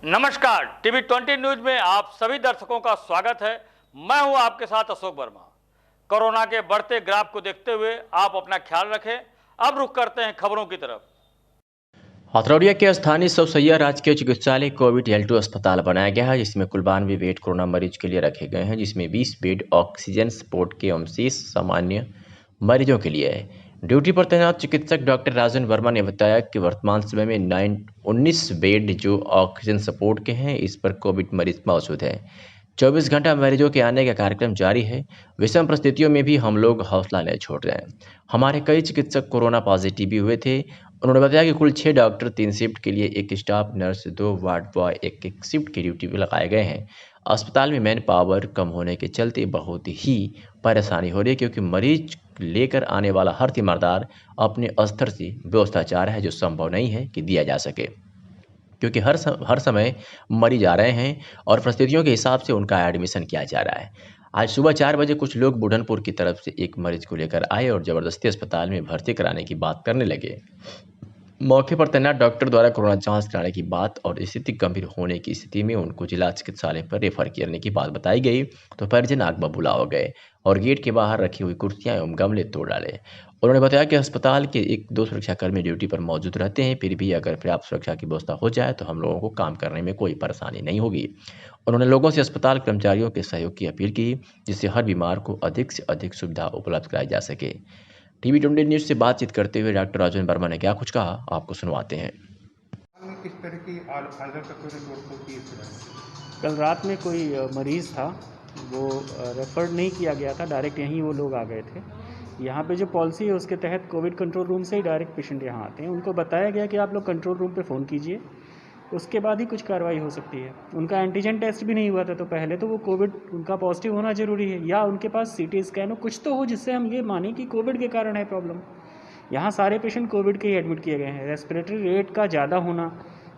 नमस्कार, TV 20 news में आप सभी दर्शकों का स्वागत है। मैं हूं आपके साथ अशोक वर्मा। कोरोना के बढ़ते ग्राफ को देखते हुए आप अपना ख्याल रखें। अब रुख करते हैं खबरों की तरफ। हथरौड़िया के स्थानीय सौसैया राजकीय चिकित्सालय कोविड L2 अस्पताल बनाया गया है, जिसमें कुल 92 बेड कोरोना मरीज के लिए रखे गए हैं, जिसमें 20 बेड ऑक्सीजन सपोर्ट के एवं शेष सामान्य मरीजों के लिए है। ड्यूटी पर तैनात चिकित्सक डॉक्टर राजन वर्मा ने बताया कि वर्तमान समय में 19 बेड जो ऑक्सीजन सपोर्ट के हैं, इस पर कोविड मरीज मौजूद है। 24 घंटा मरीजों के आने का कार्यक्रम जारी है। विषम परिस्थितियों में भी हम लोग हौसला नहीं छोड़ रहे हैं। हमारे कई चिकित्सक कोरोना पॉजिटिव भी हुए थे। उन्होंने बताया कि कुल 6 डॉक्टर 3 शिफ्ट के लिए, 1 staff nurse, 2 ward boy, 1 shift की ड्यूटी पर लगाए गए हैं। अस्पताल में मैन पावर कम होने के चलते बहुत ही परेशानी हो रही है, क्योंकि मरीज लेकर आने वाला हर तीमारदार अपने स्तर से व्यवस्था चाह रहा है, जो संभव नहीं है कि दिया जा सके, क्योंकि हर समय मरीज आ रहे हैं और परिस्थितियों के हिसाब से उनका एडमिशन किया जा रहा है। आज सुबह 4 बजे कुछ लोग बुढ़नपुर की तरफ से एक मरीज को लेकर आए और ज़बरदस्ती अस्पताल में भर्ती कराने की बात करने लगे। मौके पर तैनात डॉक्टर द्वारा कोरोना जांच कराने की बात और स्थिति गंभीर होने की स्थिति में उनको जिला चिकित्सालय पर रेफर करने की बात बताई गई, तो परिजन आग बबूला हो गए और गेट के बाहर रखी हुई कुर्सियां एवं गमले तोड़ डाले। उन्होंने बताया कि अस्पताल के 1-2 सुरक्षाकर्मी ड्यूटी पर मौजूद रहते हैं, फिर भी अगर पर्याप्त सुरक्षा की व्यवस्था हो जाए तो हम लोगों को काम करने में कोई परेशानी नहीं होगी। उन्होंने लोगों से अस्पताल कर्मचारियों के सहयोग की अपील की, जिससे हर बीमार को अधिक से अधिक सुविधा उपलब्ध कराई जा सके। टीवी 20 न्यूज से बातचीत करते हुए डॉक्टर राजन वर्मा ने क्या कुछ कहा, आपको सुनवाते हैं। किस तरह की अलर्ट तोड़ की इस तरह से? कल रात में कोई मरीज़ था, वो रेफ़र नहीं किया गया था, डायरेक्ट यहीं वो लोग आ गए थे। यहाँ पे जो पॉलिसी है उसके तहत कोविड कंट्रोल रूम से ही डायरेक्ट पेशेंट यहाँ आते हैं। उनको बताया गया कि आप लोग कंट्रोल रूम पे फ़ोन कीजिए, उसके बाद ही कुछ कार्रवाई हो सकती है। उनका एंटीजन टेस्ट भी नहीं हुआ था, तो पहले तो वो कोविड उनका पॉजिटिव होना ज़रूरी है, या उनके पास CT स्कैन हो, कुछ तो हो जिससे हम ये मानें कि कोविड के कारण है प्रॉब्लम। यहाँ सारे पेशेंट कोविड के ही एडमिट किए गए हैं। रेस्पिरेटरी रेट का ज़्यादा होना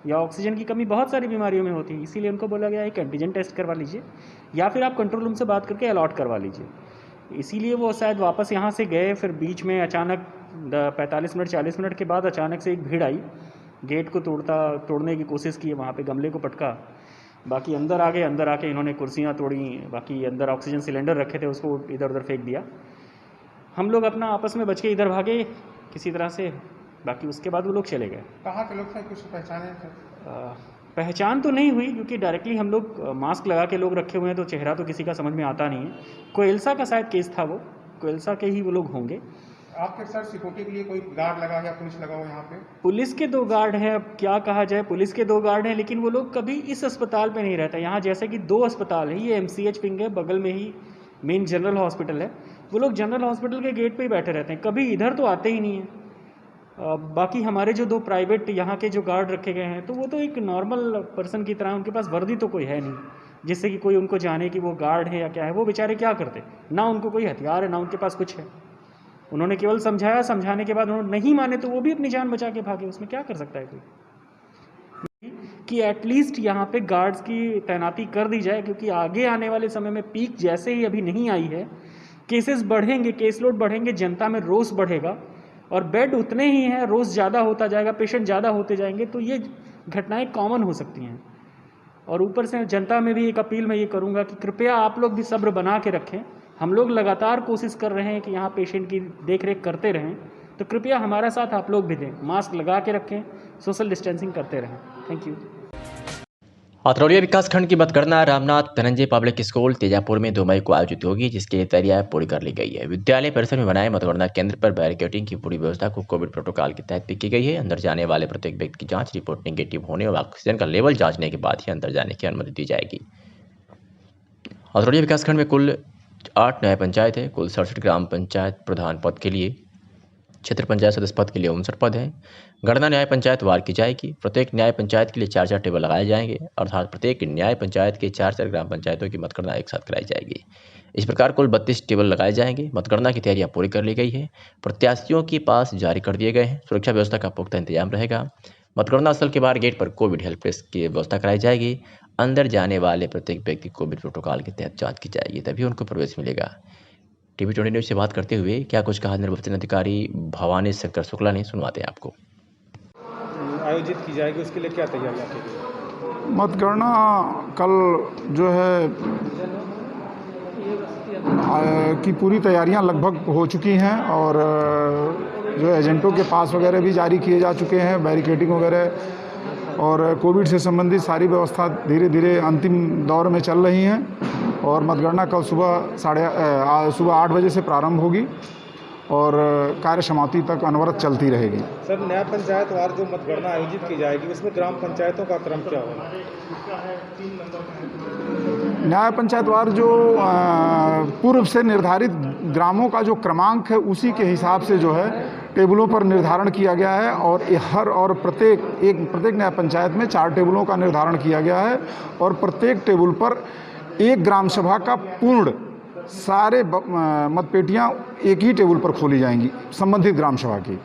या ऑक्सीजन की कमी बहुत सारी बीमारियों में होती है, इसीलिए उनको बोला गया एक एंटीजन टेस्ट करवा लीजिए, या फिर आप कंट्रोल रूम से बात करके अलॉट करवा लीजिए। इसीलिए वो शायद वापस यहाँ से गए, फिर बीच में अचानक 45 मिनट 40 मिनट के बाद अचानक से एक भीड़ आई, गेट को तोड़ने की कोशिश की, वहाँ पे गमले को पटका, बाकी अंदर आ गए। अंदर आके इन्होंने कुर्सियाँ तोड़ी, बाकी अंदर ऑक्सीजन सिलेंडर रखे थे उसको इधर उधर फेंक दिया। हम लोग अपना आपस में बच के इधर भागे किसी तरह से, बाकी उसके बाद वो लोग चले गए। कहाँ के लोग थे, कुछ पहचाने थे? पहचान तो नहीं हुई, क्योंकि डायरेक्टली हम लोग मास्क लगा के लोग रखे हुए हैं, तो चेहरा तो किसी का समझ में आता नहीं है। कोयलसा का शायद केस था, वो कोयलसा के ही वो लोग होंगे। आपके सर सिक्योरिटी के लिए कोई गार्ड लगा या पुलिस लगा हो यहाँ पे? पुलिस के 2 गार्ड हैं, अब क्या कहा जाए, पुलिस के 2 गार्ड हैं, लेकिन वो लोग कभी इस अस्पताल पे नहीं रहता। यहाँ जैसे कि 2 अस्पताल है, ये MCH विंग है, बगल में ही मेन जनरल हॉस्पिटल है, वो लोग जनरल हॉस्पिटल के गेट पे ही बैठे रहते हैं, कभी इधर तो आते ही नहीं हैं। बाकी हमारे जो 2 प्राइवेट यहाँ के जो गार्ड रखे गए हैं, तो वो तो एक नॉर्मल पर्सन की तरह, उनके पास वर्दी तो कोई है नहीं जिससे कि कोई उनको जाने कि वो गार्ड है या क्या है। वो बेचारे क्या करते, ना उनको कोई हथियार है ना उनके पास कुछ है। उन्होंने केवल समझाया, समझाने के बाद उन्होंने नहीं माने तो वो भी अपनी जान बचा के भागे, उसमें क्या कर सकता है कोई। कि एटलीस्ट यहाँ पे गार्ड्स की तैनाती कर दी जाए, क्योंकि आगे आने वाले समय में पीक जैसे ही अभी नहीं आई है, केसेस बढ़ेंगे, केस लोड बढ़ेंगे, जनता में रोष बढ़ेगा और बेड उतने ही हैं, रोज़ ज़्यादा होता जाएगा, पेशेंट ज़्यादा होते जाएंगे, तो ये घटनाएं कॉमन हो सकती हैं। और ऊपर से जनता में भी एक अपील मैं ये करूँगा कि कृपया आप लोग भी सब्र बना के रखें। हम लोग लगातार कोशिश कर रहे हैं कि यहाँ पेशेंट की देख रेख करते रहें, तो कृपया हमारा साथ आप लोग भी दें, मास्क लगा के रखें, सोशल डिस्टेंसिंग करते रहें। Thank you. हथरौड़िया विकासखंड की मतगणना रामनाथ धनंजय पब्लिक स्कूल तेजापुर में 2 मई को आयोजित होगी, जिसके लिए तैयारियां पूरी कर ली गई है। विद्यालय परिसर में बनाए मतगणना केंद्र पर बैरिकेडिंग की पूरी व्यवस्था को कोविड प्रोटोकॉल के तहत भी की गई है। अंदर जाने वाले प्रत्येक व्यक्ति की जांच रिपोर्ट नेगेटिव होने और ऑक्सीजन का लेवल जांचने के बाद ही अंदर जाने की अनुमति दी जाएगी। हथरौड़िया विकासखंड में कुल 8 न्याय पंचायत है। कुल 67 ग्राम पंचायत प्रधान पद के लिए, क्षेत्र पंचायत सदस्य पद के लिए 59 पद हैं। गणना न्याय पंचायत वार की जाएगी। प्रत्येक न्याय पंचायत के लिए 4-4 टेबल लगाए जाएंगे, अर्थात प्रत्येक न्याय पंचायत के 4-4 ग्राम पंचायतों की मतगणना एक साथ कराई जाएगी। इस प्रकार कुल 32 टेबल लगाए जाएंगे। मतगणना की तैयारियां पूरी कर ली गई है। प्रत्याशियों के पास जारी कर दिए गए हैं। सुरक्षा व्यवस्था का पुख्ता इंतजाम रहेगा। मतगणना स्थल के बाहर गेट पर कोविड हेल्प डेस्क की व्यवस्था कराई जाएगी। अंदर जाने वाले प्रत्येक व्यक्ति कोविड प्रोटोकॉल के तहत जाँच की जाएगी, तभी उनको प्रवेश मिलेगा। टीवी 20 न्यूज से बात करते हुए क्या कुछ कहा निर्वाचन अधिकारी भवानी शंकर शुक्ला ने, सुनवाते हैं आपको। आयोजित की जाएगी, उसके लिए क्या तैयारियाँ की गई? मतगणना कल जो है की पूरी तैयारियां लगभग हो चुकी हैं और जो एजेंटों के पास वगैरह भी जारी किए जा चुके हैं, बैरिकेडिंग वगैरह, और कोविड से संबंधित सारी व्यवस्था धीरे धीरे अंतिम दौर में चल रही हैं। और मतगणना कल सुबह 8 बजे से प्रारंभ होगी और कार्य समाप्ति तक अनवरत चलती रहेगी। सर, न्याय पंचायत वार जो मतगणना आयोजित की जाएगी उसमें ग्राम पंचायतों का क्रम क्या होगा? न्याय पंचायत वार जो पूर्व से निर्धारित ग्रामों का जो क्रमांक है उसी के हिसाब से जो है टेबलों पर निर्धारण किया गया है और प्रत्येक न्याय पंचायत में 4 टेबलों का निर्धारण किया गया है और प्रत्येक टेबल पर एक ग्राम सभा का पूर्ण सारे मतपेटियां एक ही टेबल पर खोली जाएंगी संबंधित ग्राम सभा की।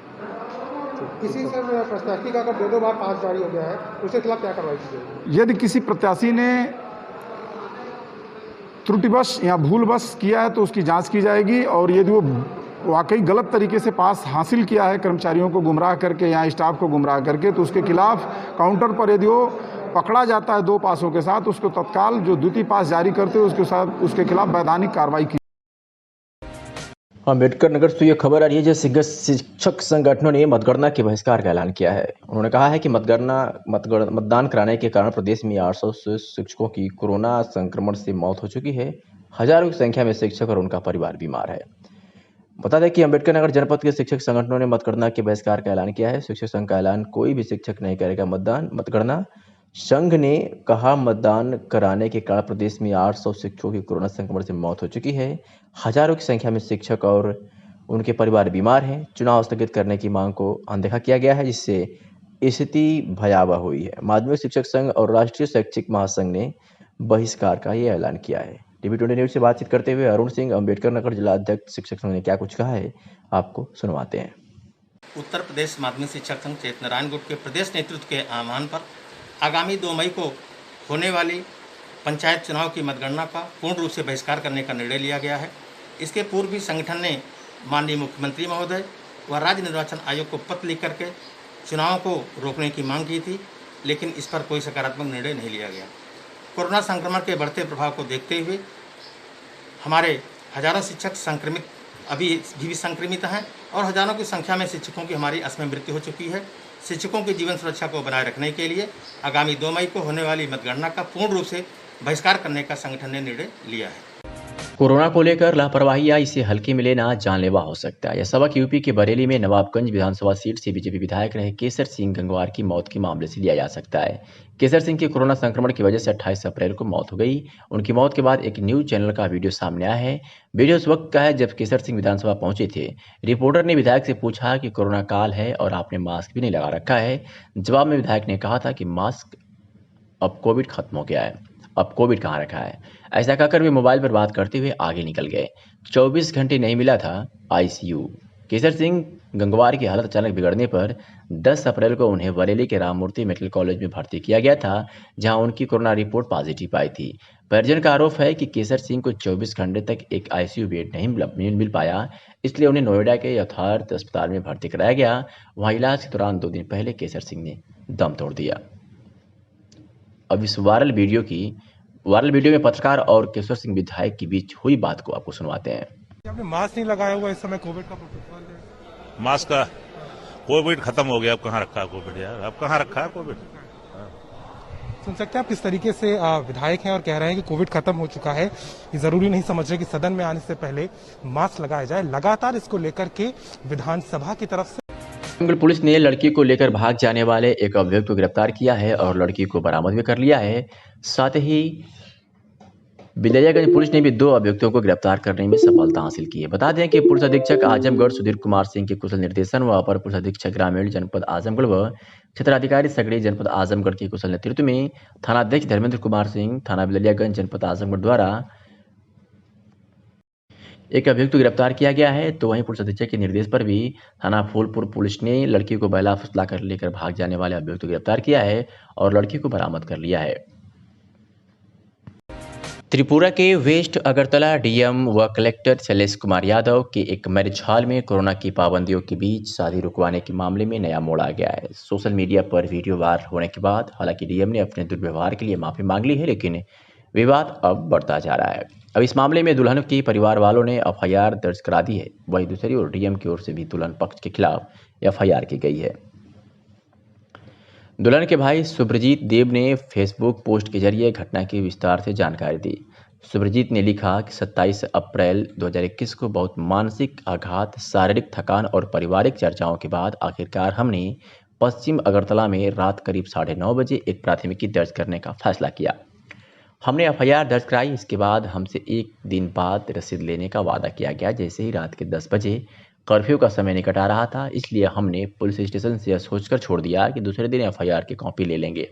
किसी सर प्रत्याशी का अगर 2 बार पास जारी हो गया है उसके खिलाफ क्या कार्रवाई की जाएगी? यदि किसी प्रत्याशी ने त्रुटिवश या भूलवश किया है तो उसकी जांच की जाएगी और यदि वो वाकई गलत तरीके से पास हासिल किया है कर्मचारियों को गुमराह करके या स्टाफ को गुमराह करके तो उसके खिलाफ काउंटर पर यदि वो पकड़ा जाता है 2 पासों के साथ, उसको तत्काल जो द्वितीय पास जारी करते हैं उसके खिलाफ वैधानिक कार्रवाई की। अम्बेडकर नगर से ये खबर आ रही है जैसे शिक्षक संगठनों ने मतगणना के बहिष्कार का ऐलान किया है। उन्होंने कहा है कि मतदान कराने के कारण प्रदेश में 800 से शिक्षकों की कोरोना संक्रमण से मौत हो चुकी है। हजारों की संख्या में शिक्षक और उनका परिवार बीमार है। बता दें कि अम्बेडकर नगर जनपद के शिक्षक संगठनों ने मतगणना के बहिष्कार का ऐलान किया है। शिक्षक संघ का ऐलान, कोई भी शिक्षक नहीं करेगा मतगणना। संघ ने कहा मतदान कराने के कारण प्रदेश में 800 शिक्षकों की कोरोना संक्रमण से मौत हो चुकी है। हजारों की संख्या में शिक्षक और उनके परिवार बीमार हैं। चुनाव स्थगित करने की मांग को अनदेखा किया गया है जिससे स्थिति भयावह हुई है। माध्यमिक शिक्षक संघ और राष्ट्रीय शैक्षिक महासंघ ने बहिष्कार का ये ऐलान किया है। TV20 न्यूज से बातचीत करते हुए अरुण सिंह, अम्बेडकर नगर जिला अध्यक्ष शिक्षक संघ ने क्या कुछ कहा है, आपको सुनवाते हैं। उत्तर प्रदेश माध्यमिक शिक्षक संघ चेतनारायण गुट के प्रदेश नेतृत्व के आह्वान पर आगामी 2 मई को होने वाली पंचायत चुनाव की मतगणना का पूर्ण रूप से बहिष्कार करने का निर्णय लिया गया है। इसके पूर्व भी संगठन ने माननीय मुख्यमंत्री महोदय व राज्य निर्वाचन आयोग को पत्र लिख करके चुनाव को रोकने की मांग की थी, लेकिन इस पर कोई सकारात्मक निर्णय नहीं लिया गया। कोरोना संक्रमण के बढ़ते प्रभाव को देखते हुए हमारे हजारों शिक्षक अभी भी संक्रमित हैं और हजारों की संख्या में शिक्षकों की हमारी असमय मृत्यु हो चुकी है। शिक्षकों की जीवन सुरक्षा को बनाए रखने के लिए आगामी 2 मई को होने वाली मतगणना का पूर्ण रूप से बहिष्कार करने का संगठन ने निर्णय लिया है। कोरोना को लेकर लापरवाही या इसे हल्के में लेना जानलेवा हो सकता है। यह सबक यूपी के बरेली में नवाबगंज विधानसभा सीट से बीजेपी विधायक रहे केसर सिंह गंगवार की मौत के मामले से लिया जा सकता है। केसर सिंह की कोरोना संक्रमण की वजह से 28 अप्रैल को मौत हो गई। उनकी मौत के बाद एक न्यूज चैनल का वीडियो सामने आया है। वीडियो उस वक्त का है जब केसर सिंह विधानसभा पहुंचे थे। रिपोर्टर ने विधायक से पूछा कि कोरोना काल है और आपने मास्क भी नहीं लगा रखा है। जवाब में विधायक ने कहा था कि मास्क, अब कोविड खत्म हो गया है, अब कोविड कहाँ रखा है। ऐसा कहकर वे मोबाइल पर बात करते हुए आगे निकल गए। 24 घंटे नहीं मिला था ICU। केसर सिंह गंगवार की हालत अचानक बिगड़ने पर 10 अप्रैल को उन्हें बरेली के राममूर्ति मेडिकल कॉलेज में भर्ती किया गया था, जहां उनकी कोरोना रिपोर्ट पॉजिटिव आई थी। परिजन का आरोप है कि केसर सिंह को 24 घंटे तक एक ICU बेड नहीं मिल पाया, इसलिए उन्हें नोएडा के यथार्थ अस्पताल में भर्ती कराया गया। वहां इलाज के दौरान 2 दिन पहले केसर सिंह ने दम तोड़ दिया। अब इस वायरल वीडियो में पत्रकार और केसर सिंह विधायक के बीच हुई बात को आपको सुनवाते हैं। आपने मास्क नहीं लगाया हुआ, इस समय कोविड का प्रोटोकॉल है। मास्क का कोविड खत्म हो गया, अब कहाँ रखा है कोविड यार, अब कहाँ रखा है कोविड। सुन सकते हैं आप किस तरीके से विधायक हैं और कह रहे हैं कि कोविड खत्म हो चुका है। ये जरूरी नहीं समझ रहे कि सदन में आने से पहले मास्क लगाया जाए। लगातार इसको लेकर के विधानसभा की तरफ से पुलिस ने लड़की को लेकर भाग जाने वाले एक अभियुक्त को गिरफ्तार किया है और लड़की को बरामद भी कर लिया है। साथ ही बिलरियागंज पुलिस ने भी 2 अभियुक्तों को गिरफ्तार करने में सफलता हासिल की है। बता दें कि पुलिस अधीक्षक आजमगढ़ सुधीर कुमार सिंह के कुशल निर्देशन व अपर पुलिस अधीक्षक ग्रामीण जनपद आजमगढ़ व क्षेत्राधिकारी सगड़ी जनपद आजमगढ़ के कुशल नेतृत्व में थानाध्यक्ष धर्मेंद्र कुमार सिंह, थाना बिलरियागंज जनपद आजमगढ़ द्वारा एक अभियुक्त गिरफ्तार किया गया है। तो वहीं पुलिस अधीक्षक के निर्देश पर भी थाना फूलपुर पुलिस ने लड़की को बहला फुसला कर लेकर भाग जाने वाले अभियुक्त को गिरफ्तार किया है और लड़की को बरामद कर लिया है। त्रिपुरा के वेस्ट अगरतला डीएम व कलेक्टर शैलेश कुमार यादव के एक मैरिज हॉल में कोरोना की पाबंदियों के बीच शादी रुकवाने के मामले में नया मोड़ आ गया है। सोशल मीडिया पर वीडियो वायरल होने के बाद हालांकि डीएम ने अपने दुर्व्यवहार के लिए माफी मांग ली है, लेकिन विवाद अब बढ़ता जा रहा है। अब इस मामले में दुल्हन के परिवार वालों ने एफआईआर दर्ज करा दी है। वहीं दूसरी ओर डीएम की ओर से भी दुल्हन पक्ष के खिलाफ एफआईआर की गई है। दुल्हन के भाई सुब्रजीत देव ने फेसबुक पोस्ट के जरिए घटना की विस्तार से जानकारी दी। सुब्रजीत ने लिखा कि 27 अप्रैल 2021 को बहुत मानसिक आघात, शारीरिक थकान और पारिवारिक चर्चाओं के बाद आखिरकार हमने पश्चिम अगरतला में रात करीब 9:30 बजे एक प्राथमिकी दर्ज करने का फैसला किया। हमने एफआईआर दर्ज कराई। इसके बाद हमसे एक दिन बाद रसीद लेने का वादा किया गया। जैसे ही रात के 10 बजे कर्फ्यू का समय निकट आ रहा था, इसलिए हमने पुलिस स्टेशन से यह सोचकर छोड़ दिया कि दूसरे दिन एफआईआर की कॉपी ले लेंगे।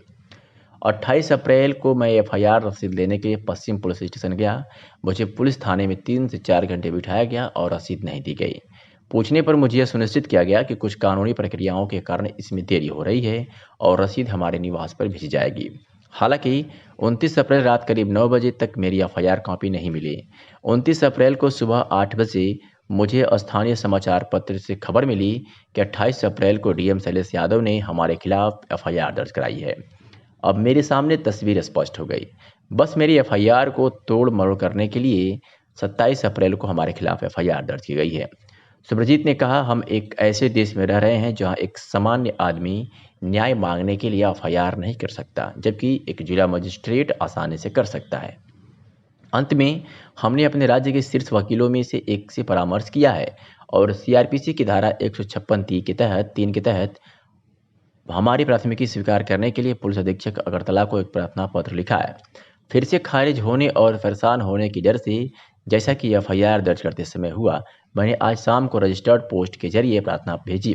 28 अप्रैल को मैं एफआईआर रसीद लेने के लिए पश्चिम पुलिस स्टेशन गया। मुझे पुलिस थाने में 3 से 4 घंटे बिठाया गया और रसीद नहीं दी गई। पूछने पर मुझे यह सुनिश्चित किया गया कि कुछ कानूनी प्रक्रियाओं के कारण इसमें देरी हो रही है और रसीद हमारे निवास पर भेजी जाएगी। हालांकि 29 अप्रैल रात करीब 9 बजे तक मेरी एफआईआर कॉपी नहीं मिली। 29 अप्रैल को सुबह 8 बजे मुझे स्थानीय समाचार पत्र से खबर मिली कि 28 अप्रैल को डीएम शैलेश यादव ने हमारे खिलाफ एफआईआर दर्ज कराई है। अब मेरे सामने तस्वीर स्पष्ट हो गई। बस मेरी एफआईआर को तोड़ मरोड़ करने के लिए 27 अप्रैल को हमारे खिलाफ एफआईआर दर्ज की गई है। सुब्रजीत ने कहा, हम एक ऐसे देश में रह रहे हैं जहां एक सामान्य आदमी न्याय मांगने के लिए एफआईआर नहीं कर सकता, जबकि एक जिला मजिस्ट्रेट आसानी से कर सकता है। अंत में हमने अपने राज्य के शीर्ष वकीलों में से एक से परामर्श किया है और सीआरपीसी की धारा 156 के तहत हमारी प्राथमिकी स्वीकार करने के लिए पुलिस अधीक्षक अगरतला को एक प्रार्थना पत्र लिखा है। फिर से खारिज होने और परेशान होने की डर से, जैसा कि एफआईआर दर्ज करते समय हुआ, मैंने आज शाम को रजिस्टर्ड पोस्ट के जरिए प्रार्थना भेजी।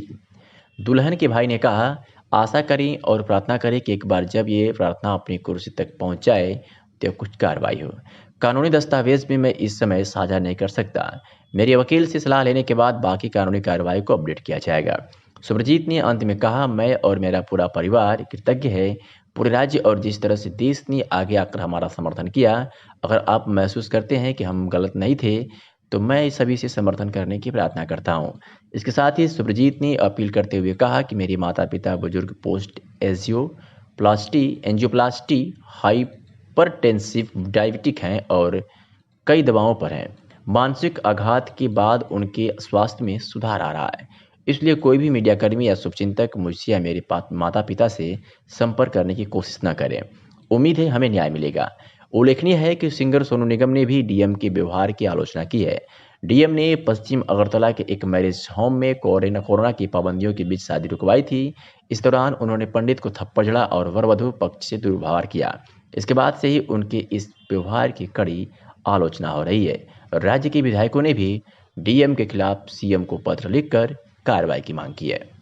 दुल्हन के भाई ने कहा, आशा करें और प्रार्थना करें कि एक बार जब ये प्रार्थना अपनी कुर्सी तक पहुंच जाए तो कुछ कार्रवाई हो। कानूनी दस्तावेज में मैं इस समय साझा नहीं कर सकता। मेरे वकील से सलाह लेने के बाद बाकी कानूनी कार्रवाई को अपडेट किया जाएगा। सुब्रजीत ने अंत में कहा, मैं और मेरा पूरा परिवार कृतज्ञ है पूरे राज्य और जिस तरह से देश ने आगे आकर हमारा समर्थन किया। अगर आप महसूस करते हैं कि हम गलत नहीं थे तो मैं सभी से समर्थन करने की प्रार्थना करता हूं। इसके साथ ही सुब्रजीत ने अपील करते हुए कहा कि मेरे माता पिता बुजुर्ग पोस्ट एंजियोप्लास्टी, हाइपरटेंसिव डायबिटिक हैं और कई दवाओं पर हैं। मानसिक आघात के बाद उनके स्वास्थ्य में सुधार आ रहा है। इसलिए कोई भी मीडियाकर्मी या शुभचिंतक मुझसे या मेरे माता पिता से संपर्क करने की कोशिश न करें। उम्मीद है हमें न्याय मिलेगा। उल्लेखनीय है कि सिंगर सोनू निगम ने भी डीएम के व्यवहार की आलोचना की है। डीएम ने पश्चिम अगरतला के एक मैरिज होम में कोरोना की पाबंदियों के बीच शादी रुकवाई थी। इस दौरान उन्होंने पंडित को थप्पड़ जड़ा और वर वधू पक्ष से दुर्व्यवहार किया। इसके बाद से ही उनके इस व्यवहार की कड़ी आलोचना हो रही है। राज्य के विधायकों ने भी डीएम के खिलाफ सीएम को पत्र लिखकर कार्रवाई की मांग की है।